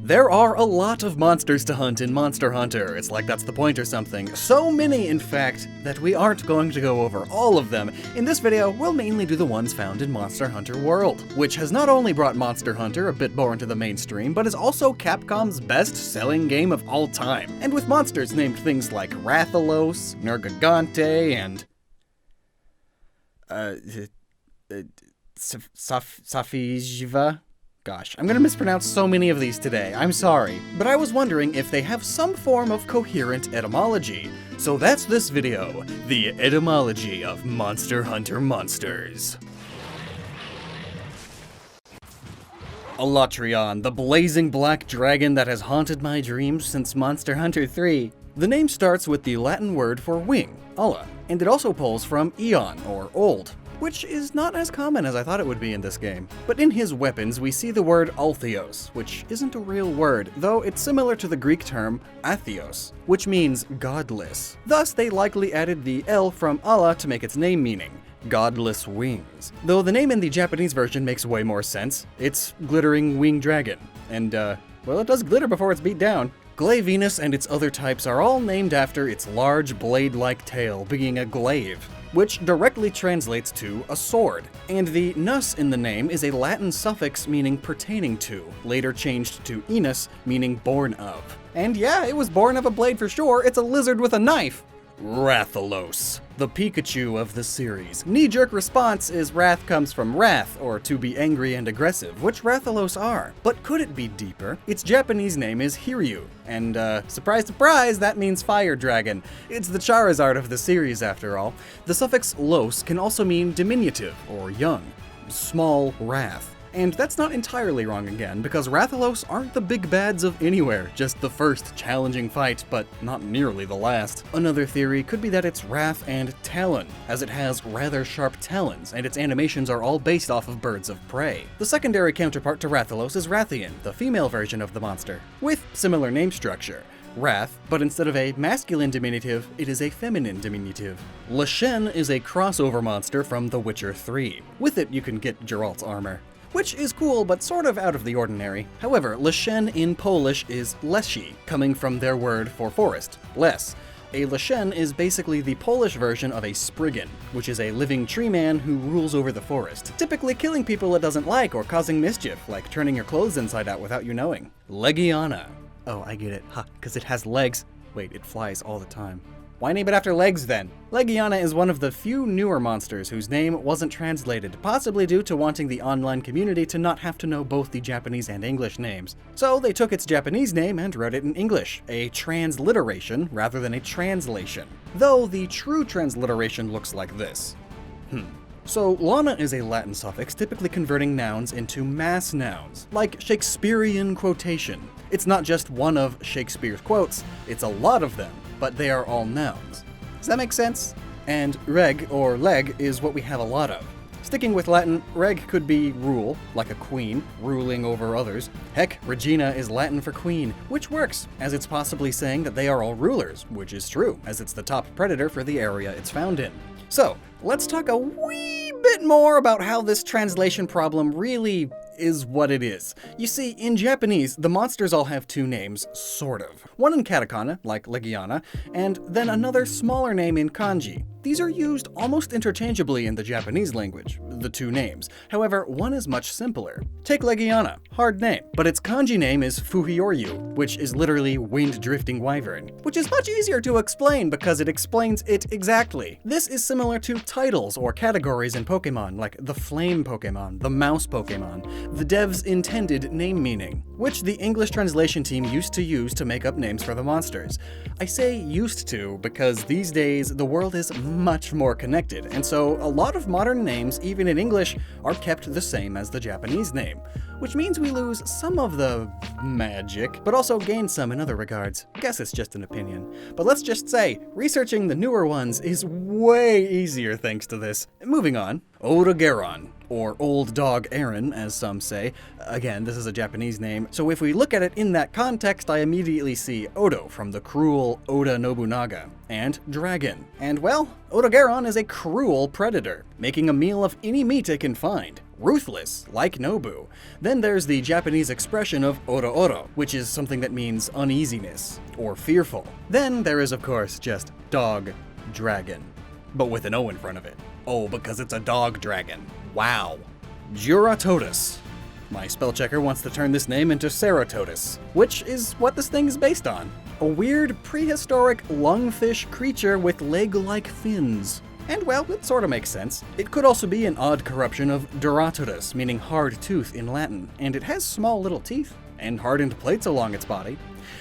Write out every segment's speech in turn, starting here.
There are a lot of monsters to hunt in Monster Hunter. It's like that's the point or something. So many, in fact, that we aren't going to go over all of them. In this video, we'll mainly do the ones found in Monster Hunter World, which has not only brought Monster Hunter a bit more into the mainstream, but is also Capcom's best-selling game of all time. And with monsters named things like Rathalos, Nergigante, and Safi'jiiva? Gosh, I'm gonna mispronounce so many of these today, I'm sorry. But I was wondering if they have some form of coherent etymology. So that's this video, the etymology of Monster Hunter monsters. Alatreon, the blazing black dragon that has haunted my dreams since Monster Hunter 3. The name starts with the Latin word for wing, ala, and it also pulls from eon, or old, which is not as common as I thought it would be in this game. But in his weapons, we see the word altheos, which isn't a real word, though it's similar to the Greek term atheos, which means godless. Thus, they likely added the L from Allah to make its name meaning, godless wings. Though the name in the Japanese version makes way more sense. It's glittering winged dragon. And, well, it does glitter before it's beat down. Glavenus and its other types are all named after its large blade-like tail being a glaive, which directly translates to a sword. And the nus in the name is a Latin suffix meaning pertaining to, later changed to enus, meaning born of. And yeah, it was born of a blade for sure, it's a lizard with a knife! Rathalos, the Pikachu of the series. Knee-jerk response is wrath comes from wrath, or to be angry and aggressive, which Rathalos are. But could it be deeper? Its Japanese name is Hiryu, and surprise surprise, that means fire dragon. It's the Charizard of the series after all. The suffix los can also mean diminutive, or young, small wrath. And that's not entirely wrong again, because Rathalos aren't the big bads of anywhere, just the first challenging fight, but not nearly the last. Another theory could be that it's wrath and talon, as it has rather sharp talons, and its animations are all based off of birds of prey. The secondary counterpart to Rathalos is Rathian, the female version of the monster, with similar name structure. Wrath, but instead of a masculine diminutive, it is a feminine diminutive. Leshen is a crossover monster from The Witcher 3. With it, you can get Geralt's armor, which is cool, but sort of out of the ordinary. However, Leshen in Polish is leshi, coming from their word for forest, les. A Leshen is basically the Polish version of a Spriggan, which is a living tree man who rules over the forest, typically killing people it doesn't like or causing mischief, like turning your clothes inside out without you knowing. Legiana. Oh, I get it. Ha, because it has legs. Wait, it flies all the time. Why name it after legs then? Legiana is one of the few newer monsters whose name wasn't translated, possibly due to wanting the online community to not have to know both the Japanese and English names. So they took its Japanese name and wrote it in English, a transliteration rather than a translation. Though the true transliteration looks like this. So, Lana is a Latin suffix typically converting nouns into mass nouns, like Shakespearean quotation. It's not just one of Shakespeare's quotes, it's a lot of them, but they are all nouns. Does that make sense? And reg, or leg, is what we have a lot of. Sticking with Latin, reg could be rule, like a queen, ruling over others. Heck, Regina is Latin for queen, which works, as it's possibly saying that they are all rulers, which is true, as it's the top predator for the area it's found in. So, let's talk a wee bit more about how this translation problem really is what it is. You see, in Japanese, the monsters all have two names, sort of. One in katakana, like Legiana, and then another smaller name in kanji. These are used almost interchangeably in the Japanese language, the two names. However, one is much simpler. Take Legiana, hard name, but its kanji name is Fuhioryu, which is literally wind-drifting wyvern, which is much easier to explain because it explains it exactly. This is similar to titles or categories in Pokemon, like the Flame Pokemon, the Mouse Pokemon, the dev's intended name meaning, which the English translation team used to use to make up names for the monsters. I say used to because these days the world is much more connected, and so a lot of modern names, even in English, are kept the same as the Japanese name, which means we lose some of the magic, but also gain some in other regards. Guess it's just an opinion. But let's just say, researching the newer ones is way easier thanks to this. Moving on, Odogaron, or Old Dog Aaron, as some say. Again, this is a Japanese name, so if we look at it in that context, I immediately see Odo from the cruel Oda Nobunaga, and dragon. And well, Odogaron is a cruel predator, making a meal of any meat it can find. ruthless, like Nobu. Then there's the Japanese expression of oro, which is something that means uneasiness, or fearful. Then there is, of course, just dog dragon, but with an O in front of it. Oh, because it's a dog dragon. Wow. Jyuratodus. My spell checker wants to turn this name into Ceratodus, which is what this thing is based on. A weird, prehistoric lungfish creature with leg-like fins. And well, it sort of makes sense. It could also be an odd corruption of Jyuratodus, meaning hard tooth in Latin, and it has small little teeth and hardened plates along its body.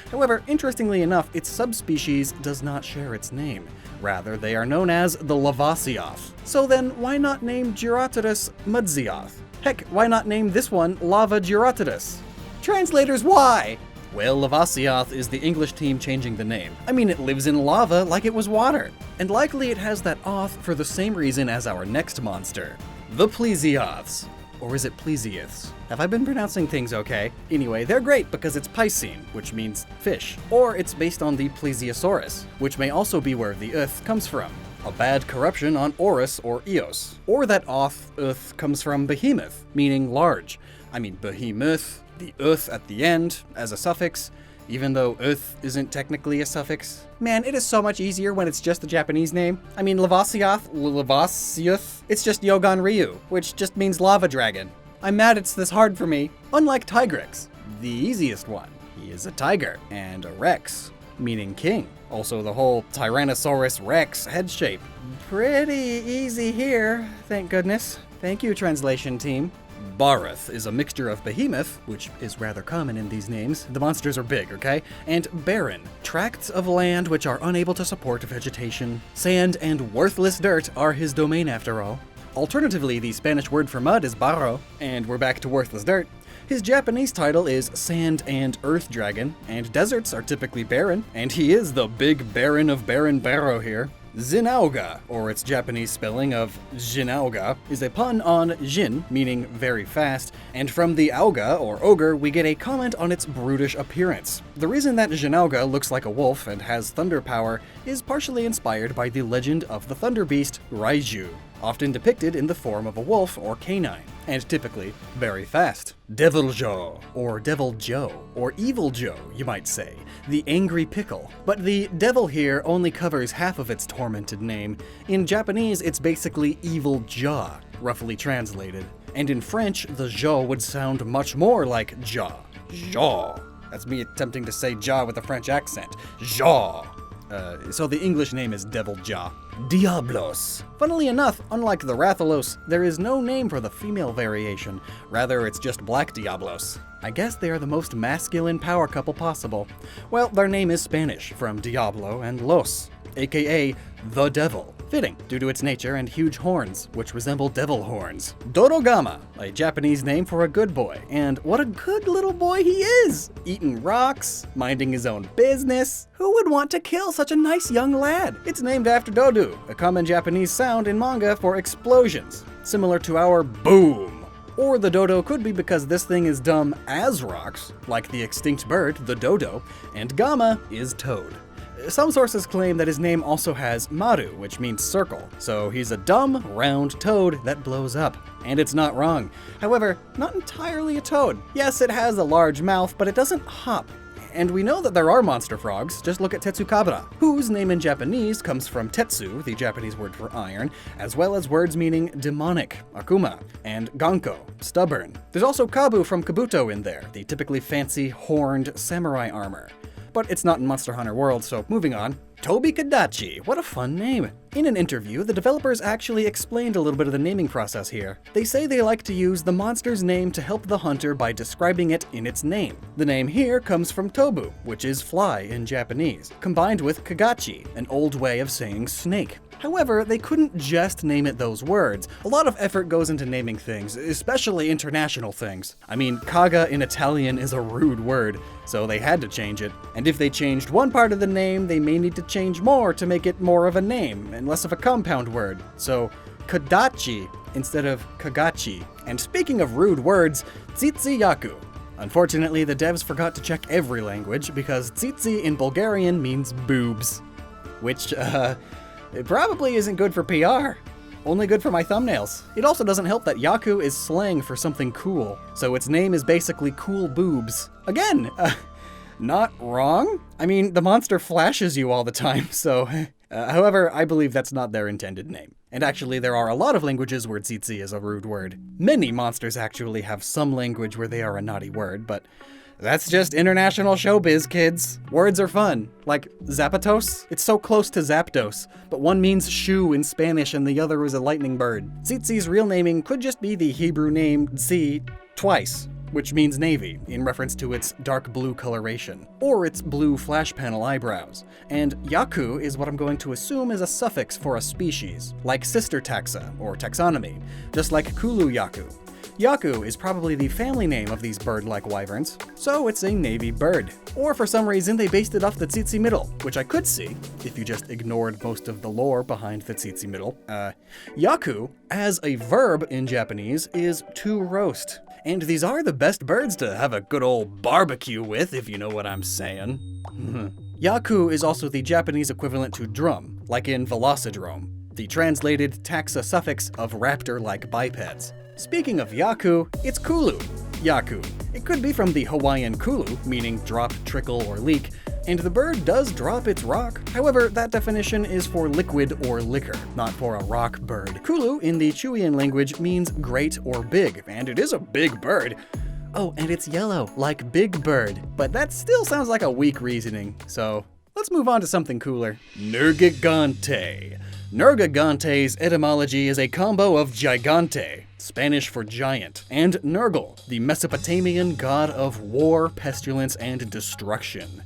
However, interestingly enough, its subspecies does not share its name. Rather, they are known as the Lavasioth. So then, why not name Jyuratodus Mudsioth? Heck, why not name this one Lava Jyuratodus? Translators, why? Well, Lavasioth is the English team changing the name. I mean, it lives in lava like it was water. And likely it has that oth for the same reason as our next monster, the Plesioths. Or is it Plesioths? Have I been pronouncing things okay? Anyway, they're great because it's Piscine, which means fish. Or it's based on the Plesiosaurus, which may also be where the th comes from. A bad corruption on Orus or Eos. Or that th comes from behemoth, meaning large. I mean, behemoth, the th at the end as a suffix, even though th isn't technically a suffix. Man, it is so much easier when it's just the Japanese name. I mean, Lavasioth, it's just Yogan Ryu, which just means lava dragon. I'm mad it's this hard for me. Unlike Tigrex, the easiest one. He is a tiger, and a rex, meaning king. Also the whole Tyrannosaurus Rex head shape. Pretty easy here, thank goodness. Thank you, translation team. Barroth is a mixture of behemoth, which is rather common in these names. The monsters are big, okay? And barren, tracts of land which are unable to support vegetation. Sand and worthless dirt are his domain after all. Alternatively, the Spanish word for mud is barro, and we're back to worthless dirt. His Japanese title is Sand and Earth Dragon, and deserts are typically barren, and he is the big baron of barren barrow here. Zinogre, or its Japanese spelling of Zinogre, is a pun on Jin, meaning very fast, and from the auga, or ogre, we get a comment on its brutish appearance. The reason that Zinogre looks like a wolf and has thunder power is partially inspired by the legend of the thunder beast, Raiju, often depicted in the form of a wolf or canine, and typically very fast. Deviljho, or Deviljho, or Evil Joe, you might say, the angry pickle. But the devil here only covers half of its tormented name. In Japanese, it's basically Evil Jaw, roughly translated. And in French, the jaw would sound much more like jaw. Jaw. That's me attempting to say jaw with a French accent. Jaw. So the English name is Deviljho. Diablos. Funnily enough, unlike the Rathalos, there is no name for the female variation. Rather, it's just black Diablos. I guess they are the most masculine power couple possible. Well, their name is Spanish, from Diablo and Los, aka the devil. Fitting, due to its nature and huge horns, which resemble devil horns. Dodogama, a Japanese name for a good boy, and what a good little boy he is! Eating rocks, minding his own business. Who would want to kill such a nice young lad? It's named after dodu, a common Japanese sound in manga for explosions, similar to our boom. Or the dodo could be because this thing is dumb as rocks, like the extinct bird, the dodo, and gama is toad. Some sources claim that his name also has maru, which means circle, so he's a dumb, round toad that blows up. And it's not wrong. However, not entirely a toad. Yes, it has a large mouth, but it doesn't hop. And we know that there are monster frogs, just look at Tetsucabra, whose name in Japanese comes from tetsu, the Japanese word for iron, as well as words meaning demonic, akuma, and ganko, stubborn. There's also kabu from kabuto in there, the typically fancy, horned samurai armor. But it's not in Monster Hunter World, so moving on. Tobi Kadachi, what a fun name. In an interview, the developers actually explained a little bit of the naming process here. They say they like to use the monster's name to help the hunter by describing it in its name. The name here comes from tobu, which is fly in Japanese, combined with kagachi, an old way of saying snake. However, they couldn't just name it those words. A lot of effort goes into naming things, especially international things. I mean, kaga in Italian is a rude word, so they had to change it. And if they changed one part of the name, they may need to change more to make it more of a name and less of a compound word. So, Kadachi instead of kagachi. And speaking of rude words, Tzitzi-Ya-Ku. Unfortunately, the devs forgot to check every language because tzitzi in Bulgarian means boobs. Which, it probably isn't good for PR. only good for my thumbnails. It also doesn't help that Yaku is slang for something cool, so its name is basically cool boobs. Again, not wrong? I mean, the monster flashes you all the time, so... however, I believe that's not their intended name. And actually, there are a lot of languages where Tzitzi is a rude word. Many monsters actually have some language where they are a naughty word, but that's just international showbiz, kids. Words are fun. Like Zapatos? It's so close to Zapdos, but one means shoe in Spanish and the other is a lightning bird. Tzitzi's real naming could just be the Hebrew name Tzi twice, which means navy, in reference to its dark blue coloration, or its blue flash panel eyebrows. And Yaku is what I'm going to assume is a suffix for a species, like sister taxa, or taxonomy, just like Kulu-Ya-Ku. Yaku is probably the family name of these bird-like wyverns, so it's a navy bird. Or for some reason they based it off the Tzitzi middle, which I could see, if you just ignored most of the lore behind the Tzitzi middle. Yaku, as a verb in Japanese, is to roast. And these are the best birds to have a good old barbecue with, if you know what I'm saying. Yaku is also the Japanese equivalent to drum, like in velocidrome, the translated taxa suffix of raptor-like bipeds. Speaking of Yaku, it's Kulu-Ya-Ku. It could be from the Hawaiian kulu, meaning drop, trickle, or leak, and the bird does drop its rock. However, that definition is for liquid or liquor, not for a rock bird. Kulu in the Chewian language means great or big, and it is a big bird. Oh, and it's yellow, like Big Bird. But that still sounds like a weak reasoning, so let's move on to something cooler. Nergigante. Nergigante's etymology is a combo of gigante, Spanish for giant, and Nergal, the Mesopotamian god of war, pestilence, and destruction.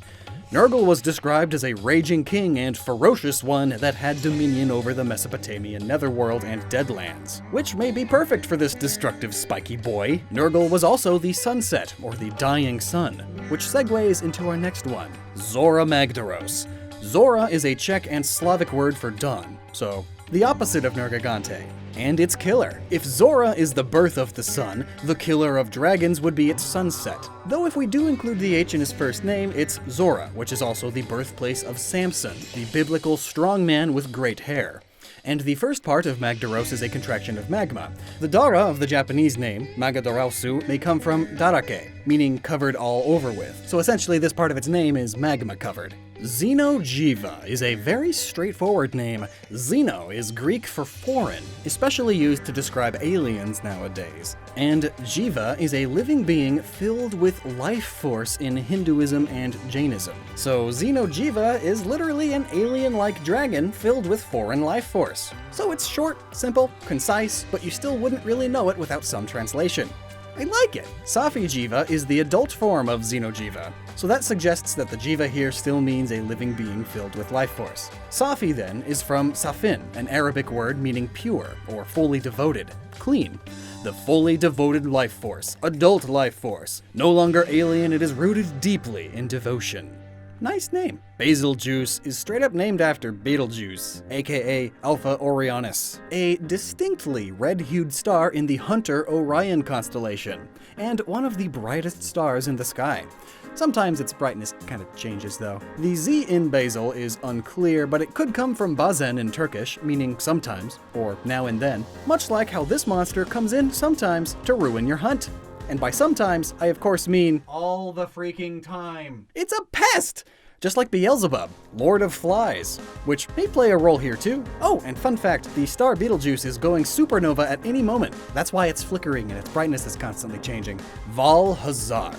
Nergal was described as a raging king and ferocious one that had dominion over the Mesopotamian netherworld and deadlands, which may be perfect for this destructive spiky boy. Nergal was also the sunset, or the dying sun, which segues into our next one, Zorah Magdaros. Zorah is a Czech and Slavic word for dawn, so the opposite of Nergigante, and its killer. If Zorah is the birth of the sun, the killer of dragons would be its sunset. Though if we do include the H in his first name, it's Zorah, which is also the birthplace of Samson, the biblical strong man with great hair. And the first part of Magdaros is a contraction of magma. The Dara of the Japanese name, Magadarausu, may come from darake, meaning covered all over with. So essentially this part of its name is magma covered. Xeno'jiiva is a very straightforward name. Xeno is Greek for foreign, especially used to describe aliens nowadays. And jiva is a living being filled with life force in Hinduism and Jainism. So Xeno'jiiva is literally an alien-like dragon filled with foreign life force. So it's short, simple, concise, but you still wouldn't really know it without some translation. I like it. Safi'jiiva is the adult form of Xeno'jiiva, so that suggests that the jiva here still means a living being filled with life force. Safi then is from safin, an Arabic word meaning pure or fully devoted, clean. The fully devoted life force, adult life force. No longer alien, it is rooted deeply in devotion. Nice name. Bazelgeuse is straight up named after Betelgeuse, aka Alpha Orionis, a distinctly red-hued star in the Hunter Orion constellation, and one of the brightest stars in the sky. Sometimes its brightness kind of changes though. The Z in Basil is unclear, but it could come from bazen in Turkish, meaning sometimes, or now and then, much like how this monster comes in sometimes to ruin your hunt. And by sometimes, I of course mean all the freaking time. It's a pest! Just like Beelzebub, Lord of Flies, which may play a role here too. Oh, and fun fact, the star Betelgeuse is going supernova at any moment. That's why it's flickering and its brightness is constantly changing. Vaal Hazak.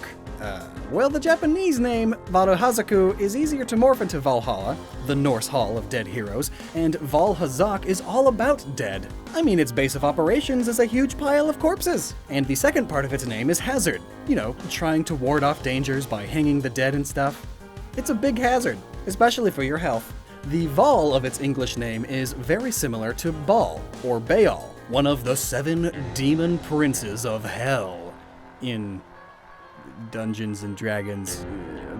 Well, the Japanese name, Vaal Hazak, is easier to morph into Valhalla, the Norse hall of dead heroes, and Vaal Hazak is all about dead. I mean, its base of operations is a huge pile of corpses. And the second part of its name is hazard. You know, trying to ward off dangers by hanging the dead and stuff. It's a big hazard, especially for your health. The Vaal of its English name is very similar to Baal, or Baal, one of the 7 demon princes of hell in Dungeons and Dragons.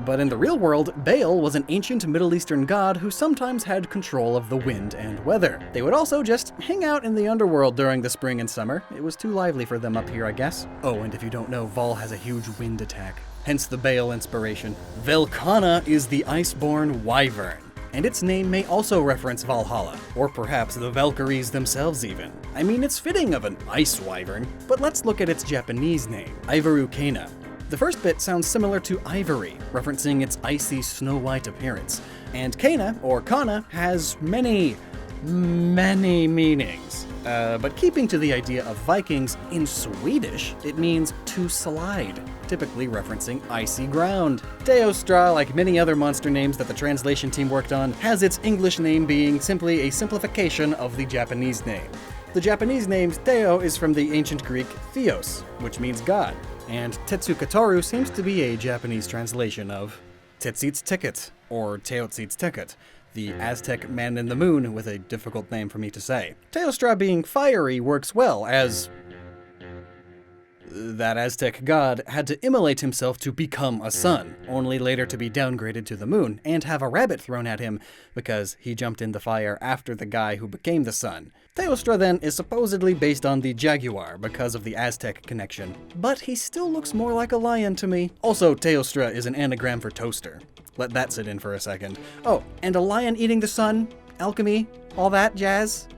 But in the real world, Baal was an ancient Middle Eastern god who sometimes had control of the wind and weather. They would also just hang out in the underworld during the spring and summer. It was too lively for them up here, I guess. Oh, and if you don't know, Vaal has a huge wind attack. Hence the Baal inspiration. Velkhana is the iceborn wyvern. and its name may also reference Valhalla, or perhaps the Valkyries themselves even. I mean, it's fitting of an ice wyvern, but let's look at its Japanese name, Ivarukena. The first bit sounds similar to ivory, referencing its icy snow-white appearance, and Kana, or Kana, has many meanings. But keeping to the idea of Vikings, in Swedish, it means to slide, typically referencing icy ground. Teostra, like many other monster names that the translation team worked on, has its English name being simply a simplification of the Japanese name. The Japanese name Teo is from the ancient Greek theos, which means God, and Tetsucabra seems to be a Japanese translation of Tzitzi-Ya-Ku, or Teotzitzi-Ya-Ku, the Aztec man in the moon with a difficult name for me to say. Teostra being fiery works well, as that Aztec god had to immolate himself to become a sun, only later to be downgraded to the moon, and have a rabbit thrown at him because he jumped in the fire after the guy who became the sun. Teostra then is supposedly based on the jaguar because of the Aztec connection, but he still looks more like a lion to me. Also, Teostra is an anagram for toaster. Let that sit in for a second. Oh, and a lion eating the sun, alchemy, all that jazz?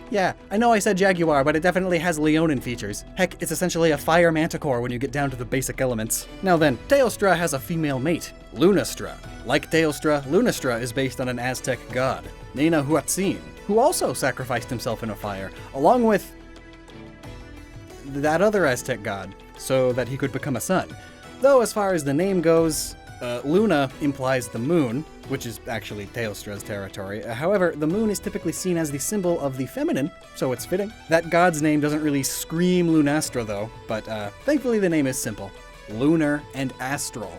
Yeah, I know I said jaguar, but it definitely has leonin features. Heck, it's essentially a fire manticore when you get down to the basic elements. Now then, Teostra has a female mate, Lunastra. Like Teostra, Lunastra is based on an Aztec god, Ninahuatzin, who also sacrificed himself in a fire, along with that other Aztec god, so that he could become a sun. Though as far as the name goes, Luna implies the moon, which is actually Teostra's territory. However, the moon is typically seen as the symbol of the feminine, so it's fitting. That god's name doesn't really scream Lunastra though, but thankfully the name is simple. Lunar and astral.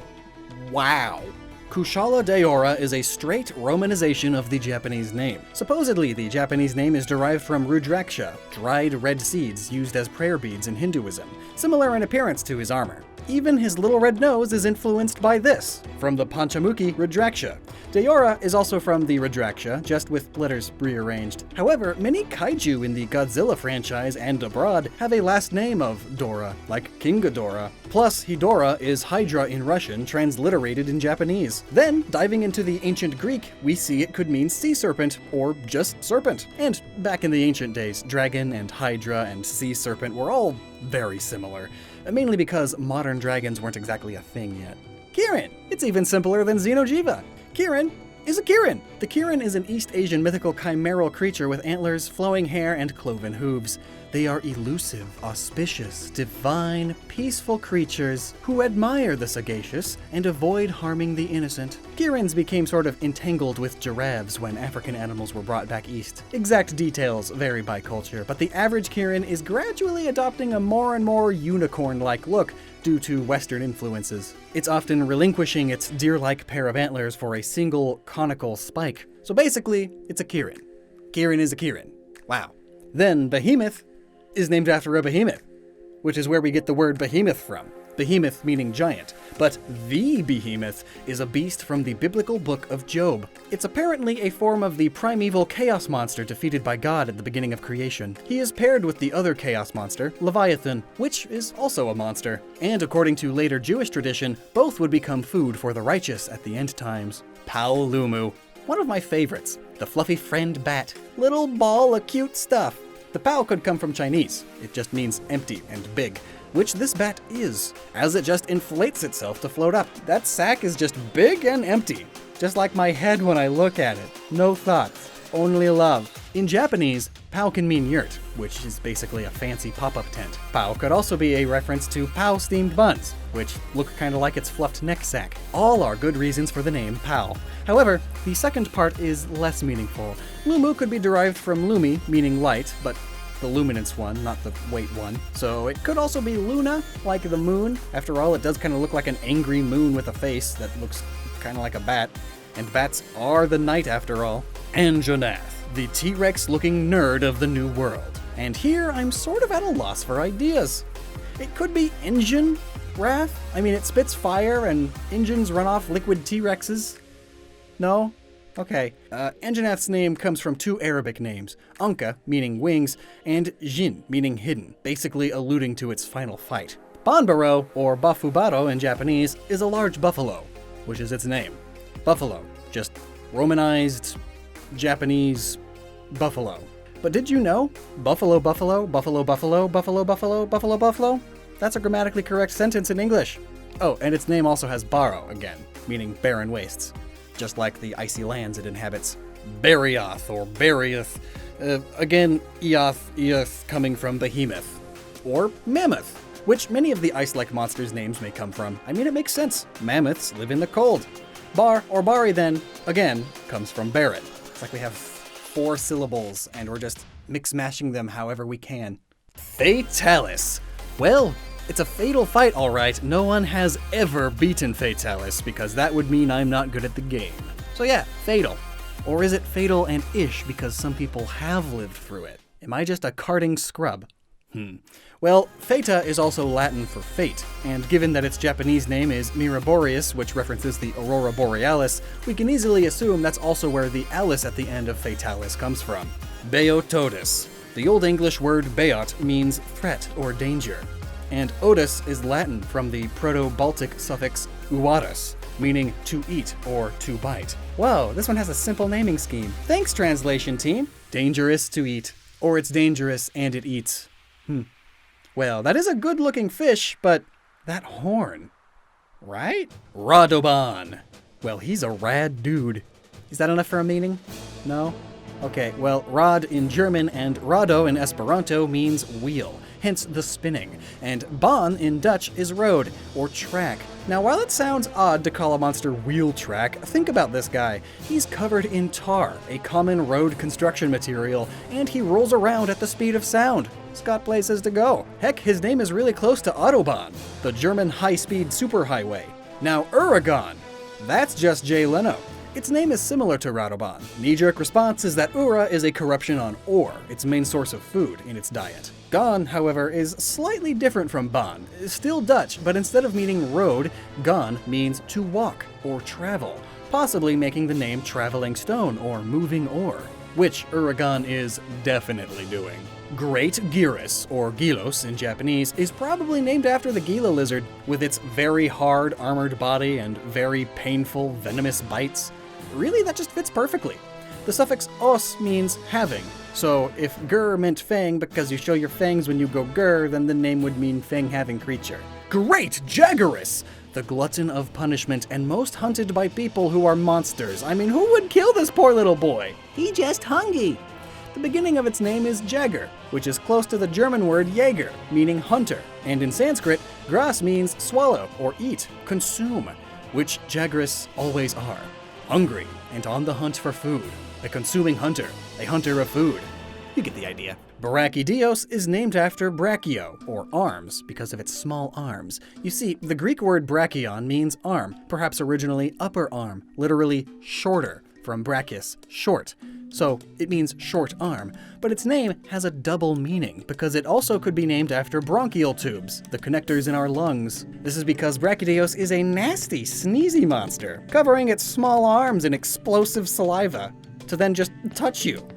Wow. Kushala Daora is a straight romanization of the Japanese name. Supposedly, the Japanese name is derived from Rudraksha, dried red seeds used as prayer beads in Hinduism, similar in appearance to his armor. Even his little red nose is influenced by this, from the Panchamuki Rudraksha. Daora is also from the Rudraksha, just with letters rearranged. However, many kaiju in the Godzilla franchise and abroad have a last name of Dora, like King Ghidorah. Plus, Hedora is Hydra in Russian, transliterated in Japanese. Then, diving into the ancient Greek, we see it could mean sea serpent, or just serpent. And back in the ancient days, dragon and Hydra and sea serpent were all very similar, mainly because modern dragons weren't exactly a thing yet. Kirin! It's even simpler than Xeno'jiiva. Kirin is a Kirin. The Kirin is an East Asian mythical chimeral creature with antlers, flowing hair, and cloven hooves. They are elusive, auspicious, divine, peaceful creatures who admire the sagacious and avoid harming the innocent. Kirins became sort of entangled with giraffes when African animals were brought back east. Exact details vary by culture, but the average Kirin is gradually adopting a more and more unicorn-like look due to Western influences. It's often relinquishing its deer-like pair of antlers for a single conical spike. So basically, it's a Kirin. Kirin is a Kirin. Wow. Then Behemoth is named after a behemoth, which is where we get the word behemoth from. Behemoth meaning giant, but the behemoth is a beast from the biblical book of Job. It's apparently a form of the primeval chaos monster defeated by God at the beginning of creation. He is paired with the other chaos monster, Leviathan, which is also a monster. And according to later Jewish tradition, both would become food for the righteous at the end times. Paolumu, one of my favorites, the fluffy friend bat. Little ball of cute stuff. The Pao could come from Chinese. It just means empty and big, which this bat is, as it just inflates itself to float up. That sack is just big and empty, just like my head when I look at it. No thoughts, only love. In Japanese, Pao can mean yurt, which is basically a fancy pop-up tent. Pao could also be a reference to Pao steamed buns, which look kind of like its fluffed neck sack. All are good reasons for the name Pao. However, the second part is less meaningful. Lumu could be derived from lumi, meaning light, but the luminance one, not the weight one. So it could also be Luna, like the moon. After all, it does kind of look like an angry moon with a face that looks kind of like a bat. And bats are the night after all. Anjanath, the T-Rex looking nerd of the New World. And here I'm sort of at a loss for ideas. It could be Engine Wrath? I mean, it spits fire and engines run off liquid T-Rexes. No? Okay. Anjanath's name comes from two Arabic names, Anka, meaning wings, and Jin, meaning hidden, basically alluding to its final fight. Banbaro, or Bafubaro in Japanese, is a large buffalo, which is its name. Buffalo, just Romanized Japanese buffalo. But did you know? Buffalo, buffalo, buffalo, buffalo, buffalo, buffalo, buffalo, buffalo? That's a grammatically correct sentence in English. Oh, and its name also has Barrow again, meaning barren wastes. Just like the icy lands it inhabits. Barioth or Barioth. Again, Eoth coming from behemoth. Or mammoth, which many of the ice-like monsters' names may come from. I mean, it makes sense. Mammoths live in the cold. Bar or Bari then, again, comes from Barret. It's like we have 4 syllables and we're just mix-mashing them however we can. Fatalis. Well, it's a fatal fight, all right. No one has ever beaten Fatalis because that would mean I'm not good at the game. So yeah, fatal. Or is it fatal and ish because some people have lived through it? Am I just a carting scrub? Well, Fata is also Latin for fate, and given that its Japanese name is Miraboreus, which references the Aurora Borealis, we can easily assume that's also where the Alice at the end of Fatalis comes from. Beotodus. The Old English word beot means threat or danger, and odus is Latin from the Proto-Baltic suffix uatus, meaning to eat or to bite. Whoa, this one has a simple naming scheme. Thanks, translation team. Dangerous to eat, or it's dangerous and it eats. Well, that is a good-looking fish, but that horn, right? Radoban. Well, he's a rad dude. Is that enough for a meaning? No? Okay, well, rad in German and rado in Esperanto means wheel, hence the spinning, and bahn in Dutch is road, or track. Now, while it sounds odd to call a monster wheel track, think about this guy. He's covered in tar, a common road construction material, and he rolls around at the speed of sound. He's got places to go. Heck, his name is really close to Autobahn, the German high-speed superhighway. Now, Uragon, that's just Jay Leno. Its name is similar to Radoban. Knee-jerk response is that Ura is a corruption on ore, its main source of food in its diet. Gon, however, is slightly different from Ban. Still Dutch, but instead of meaning road, Gon means to walk or travel, possibly making the name Traveling Stone or Moving Ore, which Uragon is definitely doing. Great Gyris, or Gylos in Japanese, is probably named after the Gila lizard, with its very hard armored body and very painful venomous bites. Really, that just fits perfectly. The suffix os means having, so if gur meant fang because you show your fangs when you go gur, then the name would mean fang-having creature. Great Jaggeris! The glutton of punishment and most hunted by people who are monsters. I mean, who would kill this poor little boy? He just hungry. The beginning of its name is Jagger, which is close to the German word Jäger, meaning hunter, and in Sanskrit, gras means swallow or eat, consume, which Jaggeris always are. Hungry and on the hunt for food. A consuming hunter, a hunter of food. You get the idea. Brachydios is named after brachio, or arms, because of its small arms. You see, the Greek word brachyon means arm, perhaps originally upper arm, literally shorter, from brachis, short. So it means short arm, but its name has a double meaning because it also could be named after bronchial tubes, the connectors in our lungs. This is because Brachydios is a nasty, sneezy monster, covering its small arms in explosive saliva to then just touch you.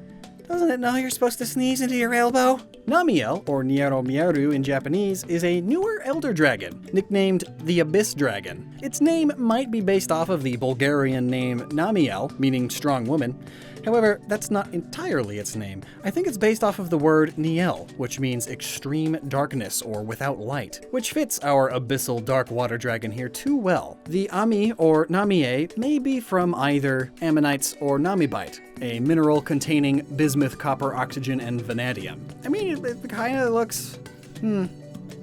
Doesn't it know you're supposed to sneeze into your elbow? Namiel, or Nieromieru in Japanese, is a newer elder dragon, nicknamed the Abyss Dragon. Its name might be based off of the Bulgarian name Namiel, meaning strong woman. However, that's not entirely its name. I think it's based off of the word Niel, which means extreme darkness or without light, which fits our abyssal dark water dragon here too well. The Ami or Namie may be from either ammonites or namibite, a mineral containing bismuth, copper, oxygen, and vanadium. I mean, it kind of looks...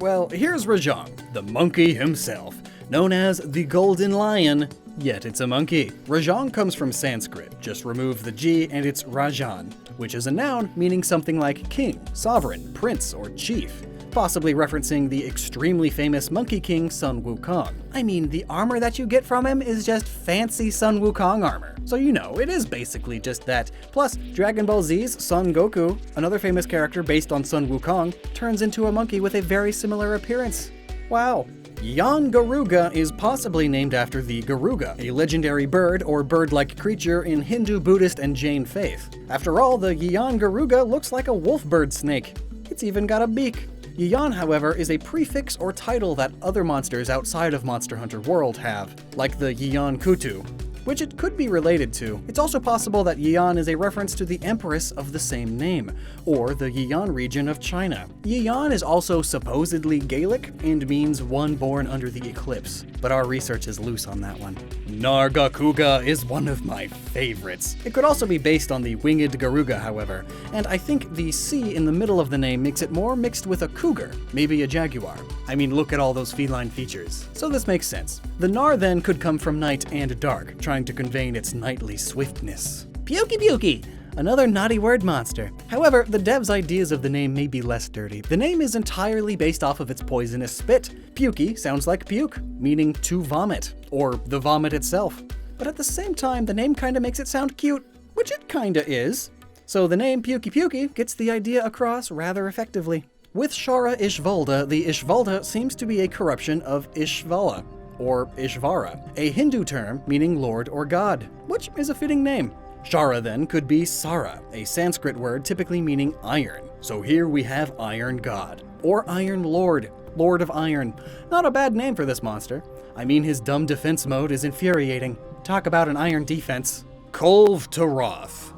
Well, here's Rajang, the monkey himself, known as the Golden Lion. Yet it's a monkey. Rajang comes from Sanskrit. Just remove the G and it's Rajan, which is a noun meaning something like king, sovereign, prince, or chief, possibly referencing the extremely famous Monkey King Sun Wukong. I mean, the armor that you get from him is just fancy Sun Wukong armor. So you know, it is basically just that. Plus, Dragon Ball Z's Son Goku, another famous character based on Sun Wukong, turns into a monkey with a very similar appearance. Wow. Yian Garuga is possibly named after the Garuga, a legendary bird or bird-like creature in Hindu, Buddhist, and Jain faith. After all, the Yian Garuga looks like a wolf bird snake. It's even got a beak. Yian, however, is a prefix or title that other monsters outside of Monster Hunter World have, like the Yian Kutu, which it could be related to. It's also possible that Yian is a reference to the empress of the same name, or the Yian region of China. Yian is also supposedly Gaelic and means one born under the eclipse, but our research is loose on that one. Nergigante is one of my favorites. It could also be based on the winged Garuga, however, and I think the C in the middle of the name makes it more mixed with a cougar, maybe a jaguar. I mean, look at all those feline features. So this makes sense. The Nar then could come from night and dark, trying to convey its nightly swiftness. Pukei Pukei! Another naughty word monster. However, the dev's ideas of the name may be less dirty. The name is entirely based off of its poisonous spit. Pukei sounds like puke, meaning to vomit, or the vomit itself. But at the same time, the name kinda makes it sound cute, which it kinda is. So the name Pukei Pukei gets the idea across rather effectively. With Shara Ishvalda, the Ishvalda seems to be a corruption of Ishvala, or Ishvara, a Hindu term meaning lord or god, which is a fitting name. Shara then could be Sara, a Sanskrit word typically meaning iron. So here we have Iron God, or Iron Lord, Lord of Iron. Not a bad name for this monster. I mean, his dumb defense mode is infuriating. Talk about an iron defense. Kolv Taroth.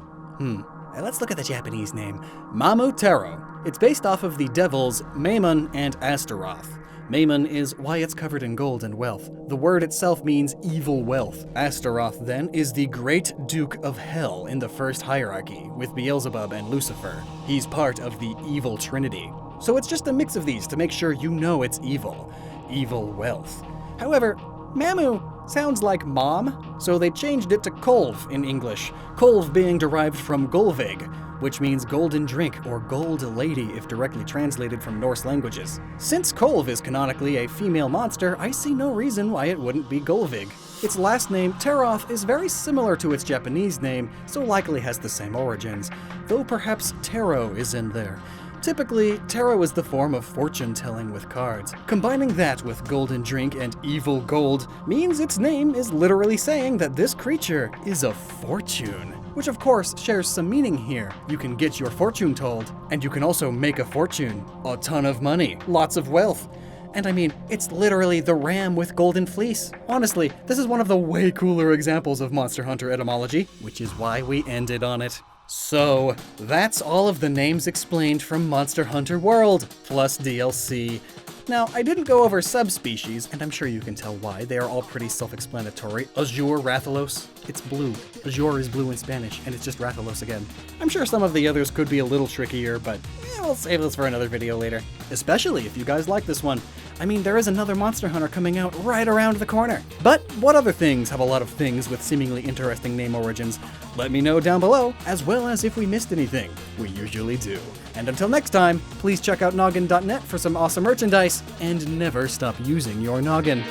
Let's look at the Japanese name. Mamu Taro. It's based off of the devils Mammon and Astaroth. Mammon is why it's covered in gold and wealth. The word itself means evil wealth. Astaroth, then, is the great duke of hell in the first hierarchy, with Beelzebub and Lucifer. He's part of the evil trinity. So it's just a mix of these to make sure you know it's evil. Evil wealth. However, Mamu sounds like mom, so they changed it to Kolv in English, Kolv being derived from Golvig, which means golden drink or gold lady if directly translated from Norse languages. Since Kolv is canonically a female monster, I see no reason why it wouldn't be Golvig. Its last name, Taroth, is very similar to its Japanese name, so likely has the same origins, though perhaps tarot is in there. Typically, tarot is the form of fortune-telling with cards. Combining that with golden drink and evil gold means its name is literally saying that this creature is a fortune. Which of course shares some meaning here. You can get your fortune told, and you can also make a fortune. A ton of money, lots of wealth. And I mean, it's literally the ram with golden fleece. Honestly, this is one of the way cooler examples of Monster Hunter etymology, which is why we ended on it. So, that's all of the names explained from Monster Hunter World, plus DLC. Now, I didn't go over subspecies, and I'm sure you can tell why. They are all pretty self-explanatory. Azure Rathalos, it's blue. Azure is blue in Spanish, and it's just Rathalos again. I'm sure some of the others could be a little trickier, but we'll save this for another video later. Especially if you guys like this one. I mean, there is another Monster Hunter coming out right around the corner. But what other things have a lot of things with seemingly interesting name origins? Let me know down below, as well as if we missed anything. We usually do. And until next time, please check out Noggin.net for some awesome merchandise, and never stop using your noggin.